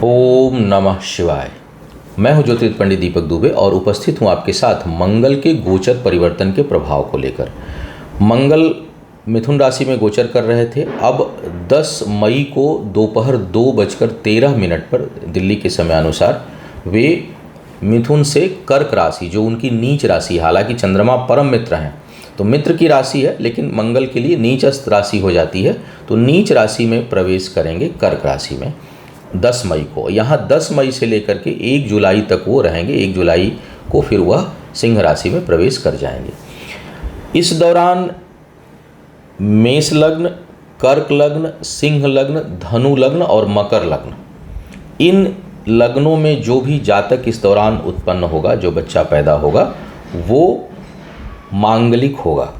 ओम नमः शिवाय। मैं हूं ज्योतिर्विद पंडित दीपक दुबे और उपस्थित हूं आपके साथ मंगल के गोचर परिवर्तन के प्रभाव को लेकर। मंगल मिथुन राशि में गोचर कर रहे थे। अब 10 मई को दोपहर 2:13 पर दिल्ली के समयानुसार वे मिथुन से कर्क राशि, जो उनकी नीच राशि, हालांकि चंद्रमा परम मित्र हैं तो मित्र की राशि है, लेकिन मंगल के लिए नीचस्थ राशि हो जाती है, तो नीच राशि में प्रवेश करेंगे कर्क राशि में 10 मई को। यहाँ 10 मई से लेकर के 1 जुलाई तक वो रहेंगे। 1 जुलाई को फिर वह सिंह राशि में प्रवेश कर जाएंगे। इस दौरान मेष लग्न, कर्क लग्न, सिंह लग्न, धनु लग्न और मकर लग्न, इन लग्नों में जो भी जातक इस दौरान उत्पन्न होगा, जो बच्चा पैदा होगा, वो मांगलिक होगा।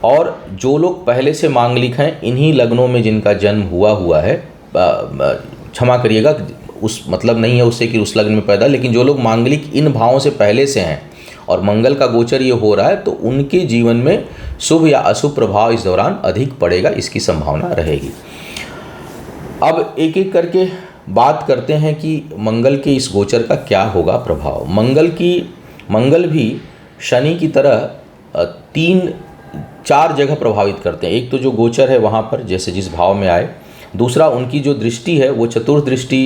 और जो लोग पहले से मांगलिक हैं, इन्हीं लग्नों में जिनका जन्म हुआ है, क्षमा करिएगा, उस मतलब नहीं है उससे कि उस लग्न में पैदा, लेकिन जो लोग मांगलिक इन भावों से पहले से हैं और मंगल का गोचर ये हो रहा है, तो उनके जीवन में शुभ या अशुभ प्रभाव इस दौरान अधिक पड़ेगा, इसकी संभावना रहेगी। अब एक एक करके बात करते हैं कि मंगल के इस गोचर का क्या होगा प्रभाव। मंगल भी शनि की तरह 3-4 जगह प्रभावित करते हैं। एक तो जो गोचर है वहाँ पर, जैसे जिस भाव में आए। दूसरा, उनकी जो दृष्टि है वो चतुर्थ दृष्टि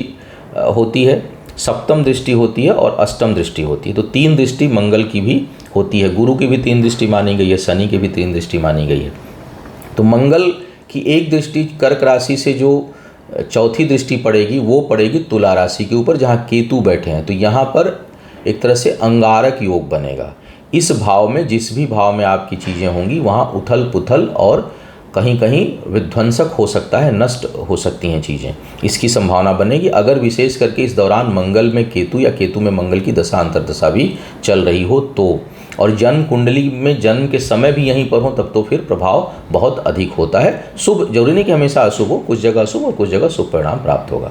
होती है, सप्तम दृष्टि होती है और अष्टम दृष्टि होती है। तो 3 दृष्टि मंगल की भी होती है। गुरु की भी 3 दृष्टि मानी गई है, शनि की भी 3 दृष्टि मानी गई है। तो मंगल की एक दृष्टि कर्क राशि से जो चौथी दृष्टि पड़ेगी, वो पड़ेगी तुला राशि के ऊपर, जहाँ केतु बैठे हैं। तो यहाँ पर एक तरह से अंगारक योग बनेगा। इस भाव में, जिस भी भाव में आपकी चीज़ें होंगी, वहाँ उथल पुथल और कहीं कहीं विध्वंसक हो सकता है, नष्ट हो सकती हैं चीज़ें, इसकी संभावना बनेगी। अगर विशेष करके इस दौरान मंगल में केतु या केतु में मंगल की दशा अंतर्दशा भी चल रही हो तो, और जन्म कुंडली में जन्म के समय भी यहीं पर हो, तब तो फिर प्रभाव बहुत अधिक होता है। शुभ जरूरी नहीं कि हमेशा अशुभ हो, कुछ जगह अशुभ और कुछ जगह शुभ परिणाम प्राप्त होगा।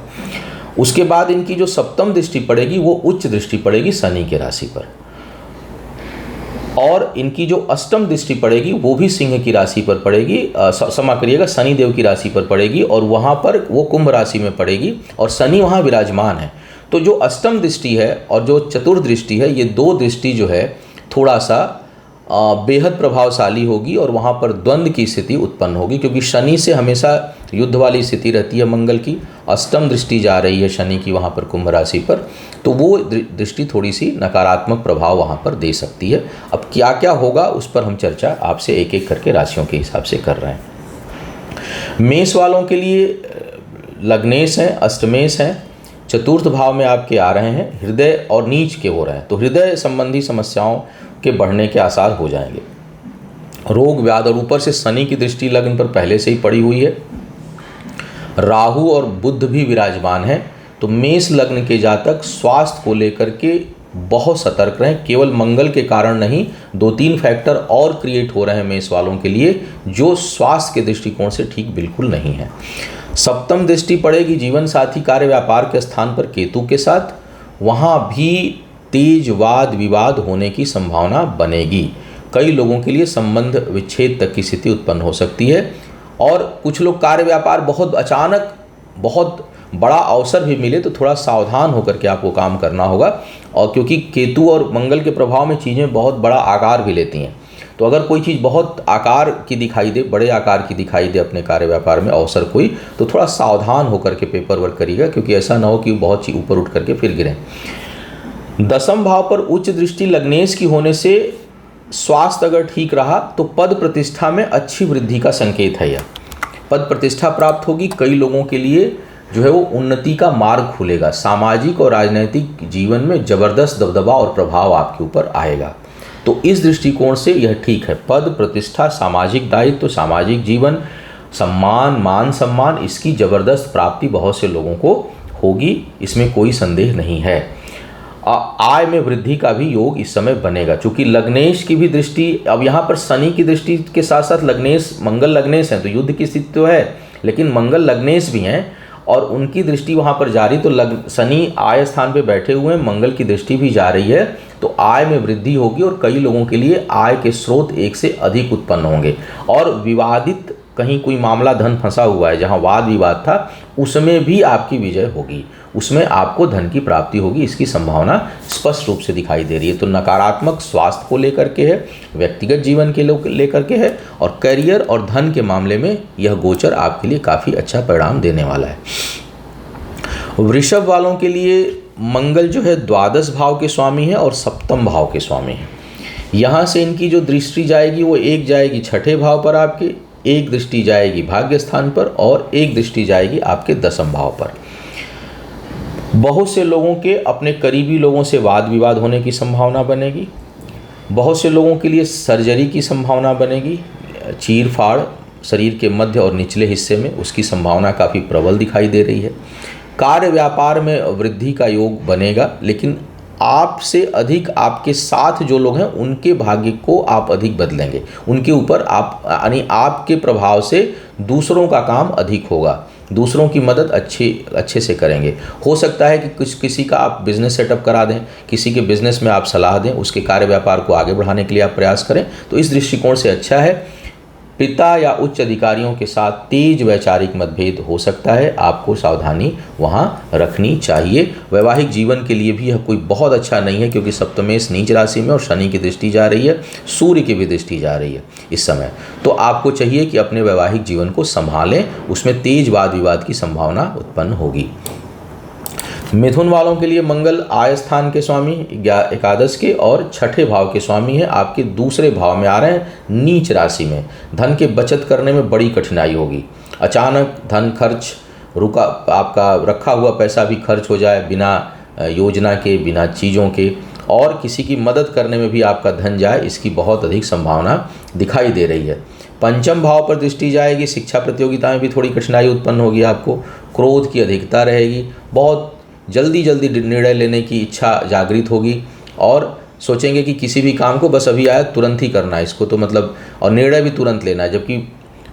उसके बाद इनकी जो सप्तम दृष्टि पड़ेगी वो उच्च दृष्टि पड़ेगी शनि की राशि पर, और इनकी जो अष्टम दृष्टि पड़ेगी वो भी सिंह की राशि पर पड़ेगी, क्षमा करिएगा, शनि देव की राशि पर पड़ेगी, और वहाँ पर वो कुंभ राशि में पड़ेगी और शनि वहाँ विराजमान है। तो जो अष्टम दृष्टि है और जो चतुर्थ दृष्टि है, ये 2 दृष्टि जो है थोड़ा सा बेहद प्रभावशाली होगी और वहाँ पर द्वंद्व की स्थिति उत्पन्न होगी, क्योंकि शनि से हमेशा युद्ध वाली स्थिति रहती है मंगल की। अष्टम दृष्टि जा रही है शनि की वहाँ पर कुंभ राशि पर, तो वो दृष्टि थोड़ी सी नकारात्मक प्रभाव वहाँ पर दे सकती है। अब क्या क्या होगा उस पर हम चर्चा आपसे एक एक करके राशियों के हिसाब से कर रहे हैं। मेष वालों के लिए लग्नेश हैं, अष्टमेश हैं, चतुर्थ भाव में आपके आ रहे हैं, हृदय और नीच के हो रहे हैं, तो हृदय संबंधी समस्याओं के बढ़ने के आसार हो जाएंगे। रोग व्याध, और ऊपर से शनि की दृष्टि लग्न पर पहले से ही पड़ी हुई है। राहु और बुध भी विराजमान है। तो मेष लग्न के जातक स्वास्थ्य को लेकर के बहुत सतर्क रहें। केवल मंगल के कारण नहीं, 2-3 फैक्टर और क्रिएट हो रहे हैं मेष वालों के लिए, जो स्वास्थ्य के दृष्टिकोण से ठीक बिल्कुल नहीं है। सप्तम दृष्टि पड़ेगी जीवन साथी कार्य व्यापार के स्थान पर केतु के साथ, वहाँ भी तेज वाद विवाद होने की संभावना बनेगी। कई लोगों के लिए संबंध विच्छेद तक की स्थिति उत्पन्न हो सकती है, और कुछ लोग कार्य व्यापार बहुत अचानक बहुत बड़ा अवसर भी मिले तो थोड़ा सावधान होकर के आपको काम करना होगा। और क्योंकि केतु और मंगल के प्रभाव में चीज़ें बहुत बड़ा आकार भी लेती हैं, तो अगर कोई चीज़ बहुत आकार की दिखाई दे, बड़े आकार की दिखाई दे अपने कार्य व्यापार में अवसर कोई, तो थोड़ा सावधान होकर के पेपर वर्क करिएगा, क्योंकि ऐसा ना हो कि बहुत चीज़ ऊपर उठ करके फिर गिरें। 10वें भाव पर उच्च दृष्टि लग्नेश की होने से स्वास्थ्य अगर ठीक रहा तो पद प्रतिष्ठा में अच्छी वृद्धि का संकेत है। यह पद प्रतिष्ठा प्राप्त होगी। कई लोगों के लिए जो है वो उन्नति का मार्ग खुलेगा। सामाजिक और राजनीतिक जीवन में जबरदस्त दबदबा और प्रभाव आपके ऊपर आएगा। तो इस दृष्टिकोण से यह ठीक है। पद प्रतिष्ठा, सामाजिक दायित्व, सामाजिक जीवन, सम्मान, मान सम्मान, इसकी जबरदस्त प्राप्ति बहुत से लोगों को होगी, इसमें कोई संदेह नहीं है। आय में वृद्धि का भी योग इस समय बनेगा, चूंकि लग्नेश की भी दृष्टि, अब यहाँ पर शनि की दृष्टि के साथ साथ लग्नेश, मंगल लग्नेश हैं, तो युद्ध की स्थिति तो है, लेकिन मंगल लग्नेश भी हैं और उनकी दृष्टि वहाँ पर जारी, तो शनि आय स्थान पे बैठे हुए हैं, मंगल की दृष्टि भी जा रही है, तो आय में वृद्धि होगी और कई लोगों के लिए आय के स्रोत एक से अधिक उत्पन्न होंगे। और विवादित कहीं कोई मामला धन फंसा हुआ है, जहाँ वाद विवाद था, उसमें भी आपकी विजय होगी, उसमें आपको धन की प्राप्ति होगी, इसकी संभावना स्पष्ट रूप से दिखाई दे रही है। तो नकारात्मक स्वास्थ्य को लेकर के है, व्यक्तिगत जीवन के लेकर के है, और करियर और धन के मामले में यह गोचर आपके लिए काफ़ी अच्छा परिणाम देने वाला है। वृषभ वालों के लिए मंगल जो है द्वादश भाव के स्वामी है और सप्तम भाव के स्वामी है। यहाँ से इनकी जो दृष्टि जाएगी वो एक जाएगी छठे भाव पर आपके, एक दृष्टि जाएगी भाग्य स्थान पर, और एक दृष्टि जाएगी आपके दसम भाव पर। बहुत से लोगों के अपने करीबी लोगों से वाद विवाद होने की संभावना बनेगी। बहुत से लोगों के लिए सर्जरी की संभावना बनेगी, चीर फाड़ शरीर के मध्य और निचले हिस्से में, उसकी संभावना काफ़ी प्रबल दिखाई दे रही है। कार्य व्यापार में वृद्धि का योग बनेगा, लेकिन आपसे अधिक आपके साथ जो लोग हैं उनके भाग्य को आप अधिक बदलेंगे, उनके ऊपर आप यानी आपके प्रभाव से दूसरों का काम अधिक होगा, दूसरों की मदद अच्छे से करेंगे। हो सकता है कि किसी का आप बिज़नेस सेटअप करा दें, किसी के बिज़नेस में आप सलाह दें, उसके कार्य व्यापार को आगे बढ़ाने के लिए आप प्रयास करें, तो इस दृष्टिकोण से अच्छा है। पिता या उच्च अधिकारियों के साथ तेज वैचारिक मतभेद हो सकता है, आपको सावधानी वहाँ रखनी चाहिए। वैवाहिक जीवन के लिए भी यह कोई बहुत अच्छा नहीं है, क्योंकि सप्तमेश नीच राशि में और शनि की दृष्टि जा रही है, सूर्य की भी दृष्टि जा रही है इस समय। तो आपको चाहिए कि अपने वैवाहिक जीवन को संभालें, उसमें तेज वाद विवाद की संभावना उत्पन्न होगी। मिथुन वालों के लिए मंगल आय स्थान के स्वामी, एकादश के और छठे भाव के स्वामी है, आपके दूसरे भाव में आ रहे हैं नीच राशि में। धन के बचत करने में बड़ी कठिनाई होगी, अचानक धन खर्च रुका, आपका रखा हुआ पैसा भी खर्च हो जाए बिना योजना के, बिना चीज़ों के, और किसी की मदद करने में भी आपका धन जाए, इसकी बहुत अधिक संभावना दिखाई दे रही है। पंचम भाव पर दृष्टि जाएगी, शिक्षा प्रतियोगिता में भी थोड़ी कठिनाई उत्पन्न होगी आपको, क्रोध की अधिकता रहेगी, बहुत जल्दी निर्णय लेने की इच्छा जागृत होगी, और सोचेंगे कि किसी भी काम को बस अभी आया तुरंत ही करना है इसको, तो मतलब और निर्णय भी तुरंत लेना है, जबकि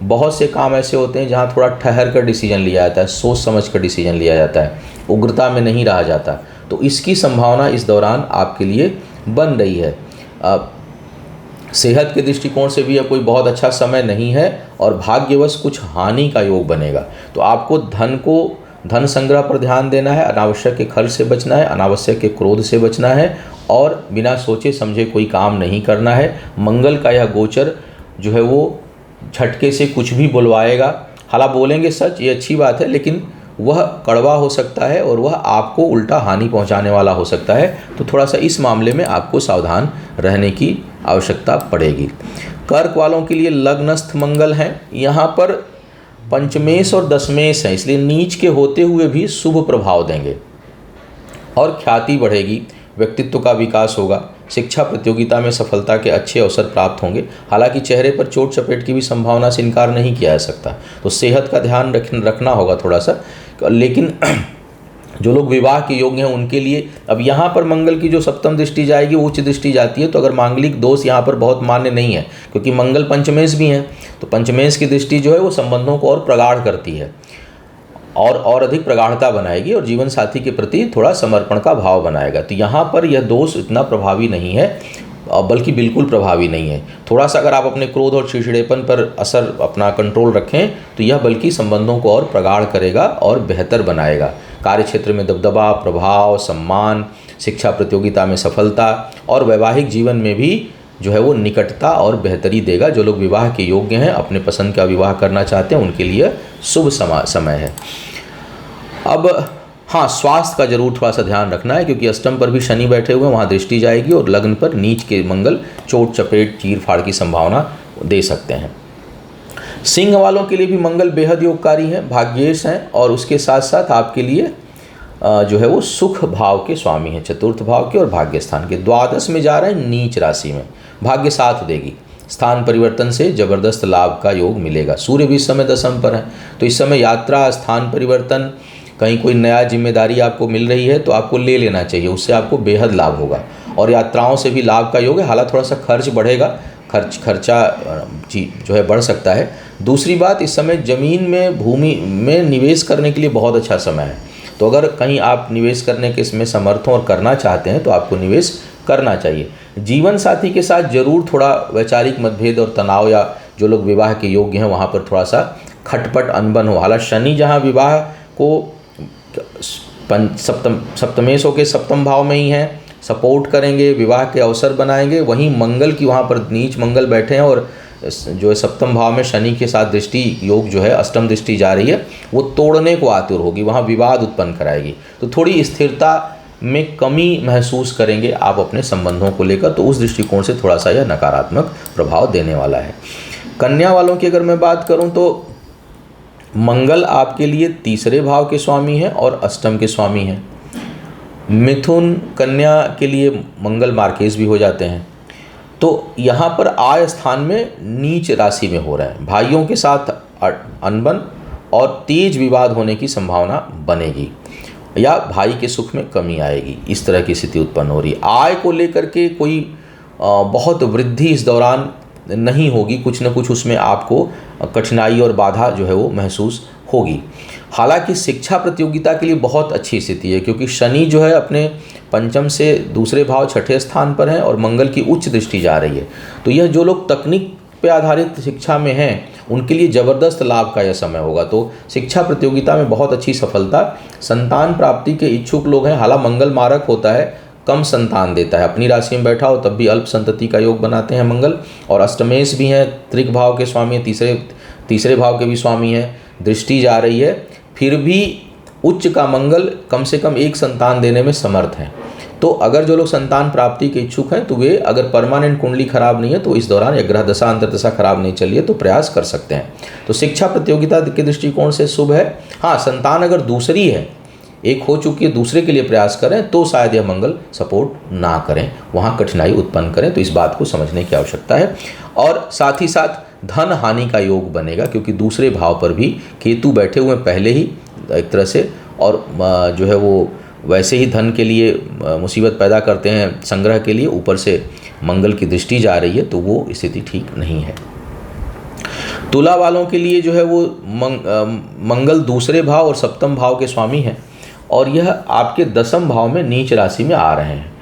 बहुत से काम ऐसे होते हैं जहाँ थोड़ा ठहर कर डिसीजन लिया जाता है, सोच समझ कर डिसीजन लिया जाता है, उग्रता में नहीं रहा जाता। तो इसकी संभावना इस दौरान आपके लिए बन रही है। सेहत के दृष्टिकोण से भी यह कोई बहुत अच्छा समय नहीं है, और भाग्यवश कुछ हानि का योग बनेगा। तो आपको धन संग्रह पर ध्यान देना है, अनावश्यक के खर्च से बचना है, अनावश्यक के क्रोध से बचना है, और बिना सोचे समझे कोई काम नहीं करना है। मंगल का यह गोचर जो है वो झटके से कुछ भी बुलवाएगा, हालांकि बोलेंगे सच, ये अच्छी बात है, लेकिन वह कड़वा हो सकता है और वह आपको उल्टा हानि पहुंचाने वाला हो सकता है। तो थोड़ा सा इस मामले में आपको सावधान रहने की आवश्यकता पड़ेगी। कर्क वालों के लिए लग्नस्थ मंगल हैं, यहाँ पर पंचमेश और दशमेश हैं, इसलिए नीच के होते हुए भी शुभ प्रभाव देंगे और ख्याति बढ़ेगी, व्यक्तित्व का विकास होगा, शिक्षा प्रतियोगिता में सफलता के अच्छे अवसर प्राप्त होंगे। हालांकि चेहरे पर चोट चपेट की भी संभावना से इनकार नहीं किया जा सकता, तो सेहत का ध्यान रखना होगा थोड़ा सा। लेकिन जो लोग विवाह के योग्य हैं उनके लिए अब यहाँ पर मंगल की जो सप्तम दृष्टि जाएगी वो उच्च दृष्टि जाती है, तो अगर मांगलिक दोष यहाँ पर बहुत मान्य नहीं है, क्योंकि मंगल पंचमेश भी हैं, तो पंचमेश की दृष्टि जो है वो संबंधों को और प्रगाढ़ करती है और अधिक प्रगाढ़ता बनाएगी, और जीवन साथी के प्रति थोड़ा समर्पण का भाव बनाएगा। तो यहाँ पर यह दोष इतना प्रभावी नहीं है, बल्कि बिल्कुल प्रभावी नहीं है। थोड़ा सा अगर आप अपने क्रोध और चिड़चिड़ेपन पर असर अपना कंट्रोल रखें तो यह बल्कि संबंधों को और प्रगाढ़ करेगा और बेहतर बनाएगा। कार्य क्षेत्र में दबदबा, प्रभाव, सम्मान, शिक्षा प्रतियोगिता में सफलता, और वैवाहिक जीवन में भी जो है वो निकटता और बेहतरी देगा। जो लोग विवाह के योग्य हैं, अपने पसंद का विवाह करना चाहते हैं, उनके लिए शुभ समय है। अब हाँ, स्वास्थ्य का जरूर थोड़ा सा ध्यान रखना है, क्योंकि अष्टम पर भी शनि बैठे हुए हैं, वहाँ दृष्टि जाएगी, और लग्न पर नीच के मंगल चोट चपेट चीर फाड़ की संभावना दे सकते हैं। सिंह वालों के लिए भी मंगल बेहद योगकारी है, भाग्येश हैं, और उसके साथ साथ आपके लिए जो है वो सुख भाव के स्वामी हैं, चतुर्थ भाव के और भाग्य स्थान के। द्वादश में जा रहे हैं नीच राशि में, भाग्य साथ देगी, स्थान परिवर्तन से जबरदस्त लाभ का योग मिलेगा। सूर्य भी इस समय दशम पर है, तो इस समय यात्रा, स्थान परिवर्तन, कहीं कोई नया जिम्मेदारी आपको मिल रही है तो आपको ले लेना चाहिए, उससे आपको बेहद लाभ होगा, और यात्राओं से भी लाभ का योग है। हालांकि थोड़ा सा खर्च बढ़ेगा, खर्चा जो है बढ़ सकता है। दूसरी बात, इस समय ज़मीन में, भूमि में निवेश करने के लिए बहुत अच्छा समय है, तो अगर कहीं आप निवेश करने के इसमें समर्थ हो और करना चाहते हैं तो आपको निवेश करना चाहिए। जीवन साथी के साथ जरूर थोड़ा वैचारिक मतभेद और तनाव या जो लोग विवाह के योग्य हैं वहाँ पर थोड़ा सा खटपट अनबन हो। हालांकि शनि जहाँ विवाह को सप्तमेश होकर सप्तम भाव में ही है, सपोर्ट करेंगे, विवाह के अवसर बनाएंगे, वहीं मंगल की वहाँ पर नीच मंगल बैठे हैं और जो है सप्तम भाव में शनि के साथ दृष्टि योग जो है अष्टम दृष्टि जा रही है, वो तोड़ने को आतुर होगी, वहाँ विवाद उत्पन्न कराएगी। तो थोड़ी स्थिरता में कमी महसूस करेंगे आप अपने संबंधों को लेकर, तो उस दृष्टिकोण से थोड़ा सा यह नकारात्मक प्रभाव देने वाला है। कन्या वालों की अगर मैं बात करूं तो मंगल आपके लिए तीसरे भाव के स्वामी हैं और अष्टम के स्वामी हैं। मिथुन कन्या के लिए मंगल मार्केश भी हो जाते हैं। तो यहाँ पर आय स्थान में नीच राशि में हो रहे हैं, भाइयों के साथ अनबन और तेज विवाद होने की संभावना बनेगी या भाई के सुख में कमी आएगी, इस तरह की स्थिति उत्पन्न हो रही है। आय को लेकर के कोई बहुत वृद्धि इस दौरान नहीं होगी, कुछ न कुछ उसमें आपको कठिनाई और बाधा जो है वो महसूस होगी। हालांकि शिक्षा प्रतियोगिता के लिए बहुत अच्छी स्थिति है, क्योंकि शनि जो है अपने पंचम से दूसरे भाव छठे स्थान पर है और मंगल की उच्च दृष्टि जा रही है। तो यह जो लोग तकनीक पे आधारित शिक्षा में हैं उनके लिए ज़बरदस्त लाभ का यह समय होगा। तो शिक्षा प्रतियोगिता में बहुत अच्छी सफलता। संतान प्राप्ति के इच्छुक लोग हैं, हालांकि मंगल मारक होता है, कम संतान देता है, अपनी राशि में बैठा हो तब भी अल्प संतति का योग बनाते हैं मंगल। और अष्टमेश भी हैं, त्रिक भाव के स्वामी, तीसरे भाव के भी स्वामी हैं, दृष्टि जा रही है, फिर भी उच्च का मंगल कम से कम एक संतान देने में समर्थ हैं। तो अगर जो लोग संतान प्राप्ति के इच्छुक हैं तो वे, अगर परमानेंट कुंडली खराब नहीं है तो इस दौरान, या ग्रह दशा अंतर दशा खराब नहीं चली है तो प्रयास कर सकते हैं। तो शिक्षा प्रतियोगिता के दृष्टिकोण से शुभ है। हाँ, संतान अगर दूसरी है, एक हो चुकी है, दूसरे के लिए प्रयास करें तो शायद यह मंगल सपोर्ट ना करें, वहाँ कठिनाई उत्पन्न करें, तो इस बात को समझने की आवश्यकता है। और साथ ही साथ धन हानि का योग बनेगा, क्योंकि दूसरे भाव पर भी केतु बैठे हुए पहले ही एक तरह से, और जो है वो वैसे ही धन के लिए मुसीबत पैदा करते हैं संग्रह के लिए, ऊपर से मंगल की दृष्टि जा रही है, तो वो स्थिति ठीक नहीं है। तुला वालों के लिए जो है वो मंगल दूसरे भाव और सप्तम भाव के स्वामी हैं और यह आपके दसम भाव में नीच राशि में आ रहे हैं।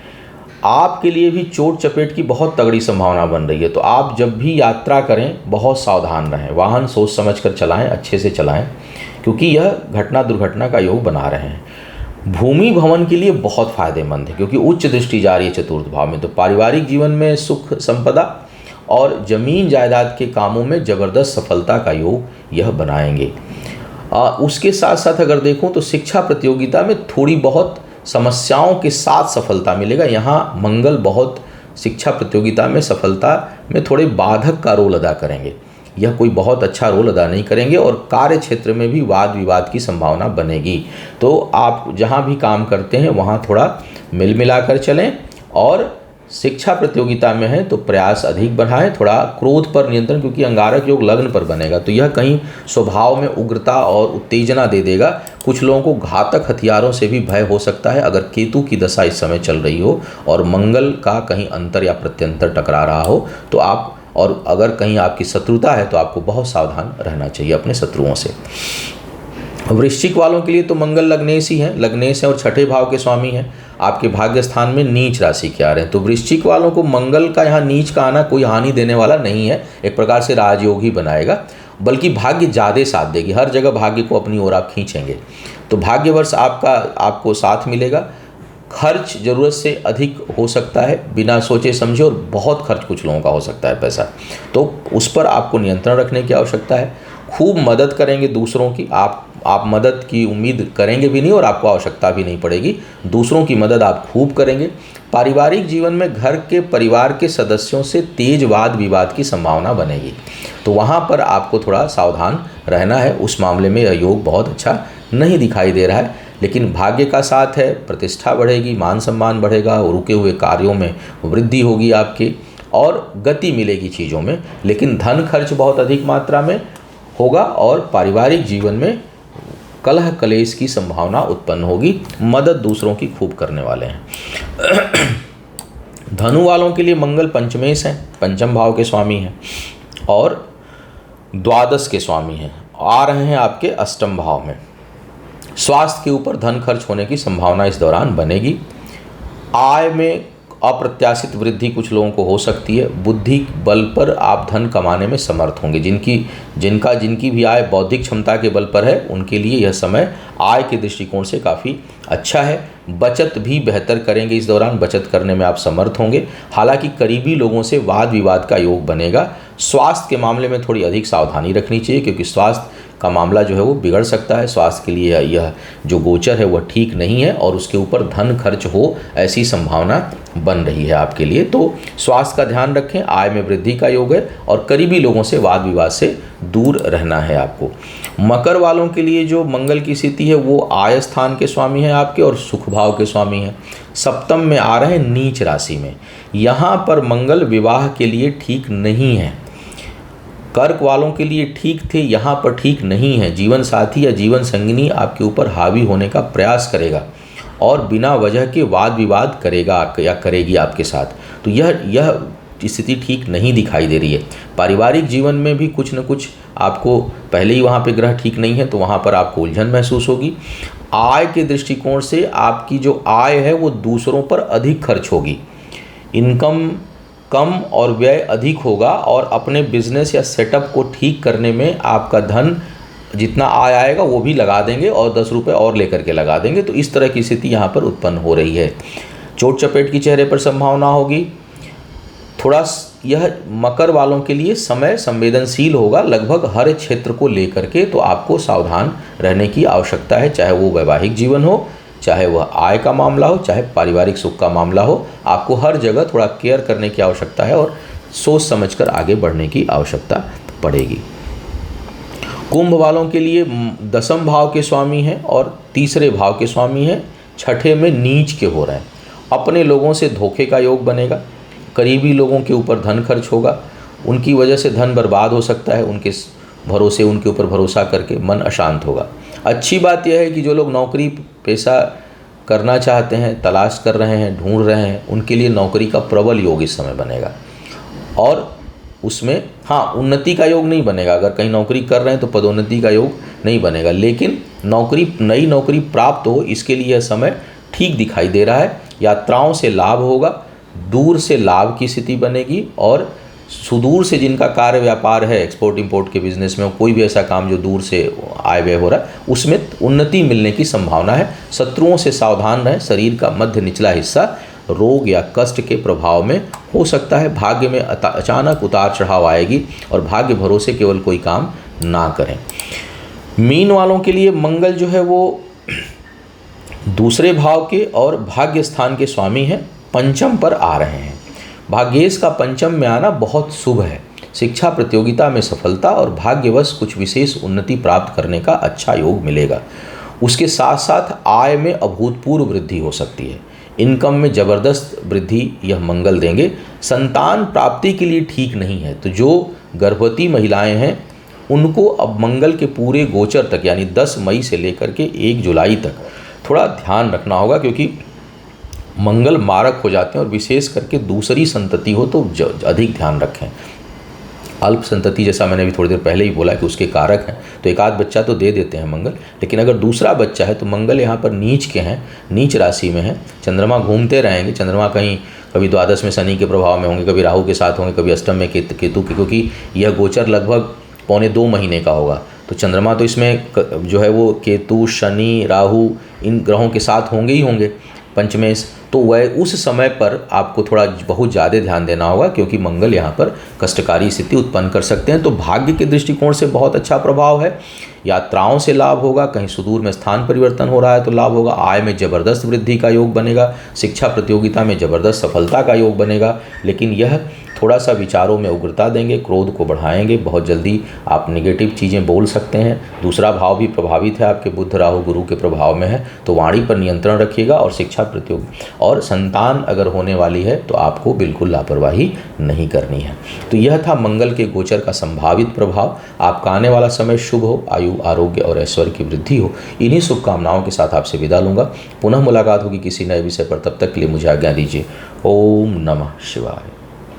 आपके लिए भी चोट चपेट की बहुत तगड़ी संभावना बन रही है, तो आप जब भी यात्रा करें बहुत सावधान रहें, वाहन सोच समझ कर चलाएं, अच्छे से चलाएं, क्योंकि यह घटना दुर्घटना का योग बना रहे हैं। भूमि भवन के लिए बहुत फायदेमंद है, क्योंकि उच्च दृष्टि जा रही है चतुर्थ भाव में, तो पारिवारिक जीवन में सुख संपदा और जमीन जायदाद के कामों में ज़बरदस्त सफलता का योग यह बनाएंगे। उसके साथ साथ अगर देखूं तो शिक्षा प्रतियोगिता में थोड़ी बहुत समस्याओं के साथ सफलता मिलेगा। यहाँ मंगल बहुत शिक्षा प्रतियोगिता में सफलता में थोड़े बाधक का रोल अदा करेंगे, यह कोई बहुत अच्छा रोल अदा नहीं करेंगे, और कार्य क्षेत्र में भी वाद विवाद की संभावना बनेगी। तो आप जहाँ भी काम करते हैं वहाँ थोड़ा मिल मिलाकर चलें, और शिक्षा प्रतियोगिता में है तो प्रयास अधिक बढ़ाएं, थोड़ा क्रोध पर नियंत्रण, क्योंकि अंगारक योग लग्न पर बनेगा, तो यह कहीं स्वभाव में उग्रता और उत्तेजना दे देगा। कुछ लोगों को घातक हथियारों से भी भय हो सकता है अगर केतु की दशा इस समय चल रही हो और मंगल का कहीं अंतर या प्रत्यंतर टकरा रहा हो तो आप, और अगर कहीं आपकी शत्रुता है तो आपको बहुत सावधान रहना चाहिए अपने शत्रुओं से। वृश्चिक वालों के लिए तो मंगल लग्नेश ही हैं, लग्नेश हैं और छठे भाव के स्वामी हैं, आपके भाग्य स्थान में नीच राशि के आ रहे हैं। तो वृश्चिक वालों को मंगल का यहाँ नीच का आना कोई हानि देने वाला नहीं है, एक प्रकार से राजयोग ही बनाएगा, बल्कि भाग्य ज़्यादा साथ देगी, हर जगह भाग्य को अपनी ओर आप खींचेंगे, तो भाग्यवर्ष आपको साथ मिलेगा। खर्च ज़रूरत से अधिक हो सकता है बिना सोचे समझे, और बहुत खर्च कुछ लोगों का हो सकता है पैसा, तो उस पर आपको नियंत्रण रखने की आवश्यकता है। खूब मदद करेंगे दूसरों की, आप मदद की उम्मीद करेंगे भी नहीं और आपको आवश्यकता भी नहीं पड़ेगी, दूसरों की मदद आप खूब करेंगे। पारिवारिक जीवन में घर के परिवार के सदस्यों से तेज वाद विवाद की संभावना बनेगी, तो वहाँ पर आपको थोड़ा सावधान रहना है। उस मामले में यह योग बहुत अच्छा नहीं दिखाई दे रहा है, लेकिन भाग्य का साथ है, प्रतिष्ठा बढ़ेगी, मान सम्मान बढ़ेगा, और रुके हुए कार्यों में वृद्धि होगी आपकी, और गति मिलेगी चीज़ों में, लेकिन धन खर्च बहुत अधिक मात्रा में होगा, और पारिवारिक जीवन में कलह कलेश की संभावना उत्पन्न होगी। मदद दूसरों की खूब करने वाले हैं। धनु वालों के लिए मंगल पंचमेश हैं, पंचम भाव के स्वामी हैं और द्वादश के स्वामी हैं, आ रहे हैं आपके अष्टम भाव में। स्वास्थ्य के ऊपर धन खर्च होने की संभावना इस दौरान बनेगी। आय में अप्रत्याशित वृद्धि कुछ लोगों को हो सकती है। बुद्धि बल पर आप धन कमाने में समर्थ होंगे। जिनकी भी आय बौद्धिक क्षमता के बल पर है, उनके लिए यह समय आय के दृष्टिकोण से काफ़ी अच्छा है। बचत भी बेहतर करेंगे, इस दौरान बचत करने में आप समर्थ होंगे। हालांकि करीबी लोगों से वाद विवाद का योग बनेगा। स्वास्थ्य के मामले में थोड़ी अधिक सावधानी रखनी चाहिए, क्योंकि स्वास्थ्य का मामला जो है वो बिगड़ सकता है। स्वास्थ्य के लिए यह जो गोचर है वह ठीक नहीं है और उसके ऊपर धन खर्च हो ऐसी संभावना बन रही है आपके लिए। तो स्वास्थ्य का ध्यान रखें। आय में वृद्धि का योग है और करीबी लोगों से वाद विवाद से दूर रहना है आपको। मकर वालों के लिए जो मंगल की स्थिति है वो आय स्थान के स्वामी है आपके और सुख भाव के स्वामी है। सप्तम में आ रहे हैं नीच राशि में। यहाँ पर मंगल विवाह के लिए ठीक नहीं है। कर्क वालों के लिए ठीक थे, यहाँ पर ठीक नहीं है। जीवन साथी या जीवन संगिनी आपके ऊपर हावी होने का प्रयास करेगा और बिना वजह के वाद विवाद करेगा या करेगी आपके साथ। तो यह स्थिति ठीक नहीं दिखाई दे रही है। पारिवारिक जीवन में भी कुछ न कुछ आपको, पहले ही वहाँ पे ग्रह ठीक नहीं है तो वहाँ पर आपको उलझन महसूस होगी। आय के दृष्टिकोण से आपकी जो आय है वो दूसरों पर अधिक खर्च होगी। इनकम कम और व्यय अधिक होगा और अपने बिजनेस या सेटअप को ठीक करने में आपका धन जितना आय आएगा वो भी लगा देंगे और 10 रुपये और लेकर के लगा देंगे। तो इस तरह की स्थिति यहाँ पर उत्पन्न हो रही है। चोट चपेट की चेहरे पर संभावना होगी। थोड़ा यह मकर वालों के लिए समय संवेदनशील होगा लगभग हर क्षेत्र को लेकर के, तो आपको सावधान रहने की आवश्यकता है। चाहे वो वैवाहिक जीवन हो, चाहे वह आय का मामला हो, चाहे पारिवारिक सुख का मामला हो, आपको हर जगह थोड़ा केयर करने की आवश्यकता है और सोच समझकर आगे बढ़ने की आवश्यकता पड़ेगी। कुंभ वालों के लिए दसम भाव के स्वामी हैं और तीसरे भाव के स्वामी हैं, छठे में नीच के हो रहे हैं। अपने लोगों से धोखे का योग बनेगा। करीबी लोगों के ऊपर धन खर्च होगा, उनकी वजह से धन बर्बाद हो सकता है। उनके ऊपर भरोसा करके मन अशांत होगा। अच्छी बात यह है कि जो लोग नौकरी पेशा करना चाहते हैं, तलाश कर रहे हैं, ढूंढ रहे हैं, उनके लिए नौकरी का प्रबल योग इस समय बनेगा। और उसमें उन्नति का योग नहीं बनेगा। अगर कहीं नौकरी कर रहे हैं तो पदोन्नति का योग नहीं बनेगा, लेकिन नई नौकरी प्राप्त हो इसके लिए यह समय ठीक दिखाई दे रहा है। यात्राओं से लाभ होगा, दूर से लाभ की स्थिति बनेगी और सुदूर से जिनका कार्य व्यापार है, एक्सपोर्ट इंपोर्ट के बिजनेस में, कोई भी ऐसा काम जो दूर से आय व्यय हो रहा है, उसमें उन्नति मिलने की संभावना है। शत्रुओं से सावधान रहें। शरीर का मध्य निचला हिस्सा रोग या कष्ट के प्रभाव में हो सकता है। भाग्य में अचानक उतार चढ़ाव आएगी और भाग्य भरोसे केवल कोई काम ना करें। मीन वालों के लिए मंगल जो है वो दूसरे भाव के और भाग्य स्थान के स्वामी हैं, पंचम पर आ रहे हैं। भाग्येश का पंचम में आना बहुत शुभ है। शिक्षा प्रतियोगिता में सफलता और भाग्यवश कुछ विशेष उन्नति प्राप्त करने का अच्छा योग मिलेगा। उसके साथ साथ आय में अभूतपूर्व वृद्धि हो सकती है। इनकम में ज़बरदस्त वृद्धि यह मंगल देंगे। संतान प्राप्ति के लिए ठीक नहीं है, तो जो गर्भवती महिलाएं हैं उनको अब मंगल के पूरे गोचर तक यानी 10 मई से लेकर के 1 जुलाई तक थोड़ा ध्यान रखना होगा, क्योंकि मंगल मारक हो जाते हैं और विशेष करके दूसरी संतति हो तो अधिक ध्यान रखें। अल्प संतति जैसा मैंने भी थोड़ी देर पहले ही बोला कि उसके कारक हैं, तो एक आध बच्चा तो दे देते हैं मंगल, लेकिन अगर दूसरा बच्चा है तो मंगल यहाँ पर नीच के हैं, नीच राशि में है। चंद्रमा घूमते रहेंगे। चंद्रमा कहीं कभी द्वादश में शनि के प्रभाव में होंगे, कभी राहु के साथ होंगे, कभी अष्टम में केतु के, क्योंकि यह गोचर लगभग 1.25 महीने का होगा। तो चंद्रमा तो इसमें जो है वो केतु, शनि, राहु इन ग्रहों के साथ होंगे ही होंगे पंचमेश। तो वह उस समय पर आपको थोड़ा बहुत ज़्यादा ध्यान देना होगा, क्योंकि मंगल यहाँ पर कष्टकारी स्थिति उत्पन्न कर सकते हैं। तो भाग्य के दृष्टिकोण से बहुत अच्छा प्रभाव है। यात्राओं से लाभ होगा, कहीं सुदूर में स्थान परिवर्तन हो रहा है तो लाभ होगा। आय में ज़बरदस्त वृद्धि का योग बनेगा। शिक्षा प्रतियोगिता में ज़बरदस्त सफलता का योग बनेगा, लेकिन यह थोड़ा सा विचारों में उग्रता देंगे, क्रोध को बढ़ाएंगे। बहुत जल्दी आप नेगेटिव चीज़ें बोल सकते हैं। दूसरा भाव भी प्रभावित है आपके, बुध राहु गुरु के प्रभाव में है, तो वाणी पर नियंत्रण रखिएगा। और शिक्षा प्रतियोगी और संतान अगर होने वाली है तो आपको बिल्कुल लापरवाही नहीं करनी है। तो यह था मंगल के गोचर का संभावित प्रभाव। आपका आने वाला समय शुभ हो, आयु, आरोग्य और ऐश्वर्य की वृद्धि हो। इन्हीं शुभकामनाओं के साथ आपसे विदा लूँगा। पुनः मुलाकात होगी किसी नए विषय पर। तब तक के लिए मुझे आज्ञा दीजिए। ओम नमः शिवाय।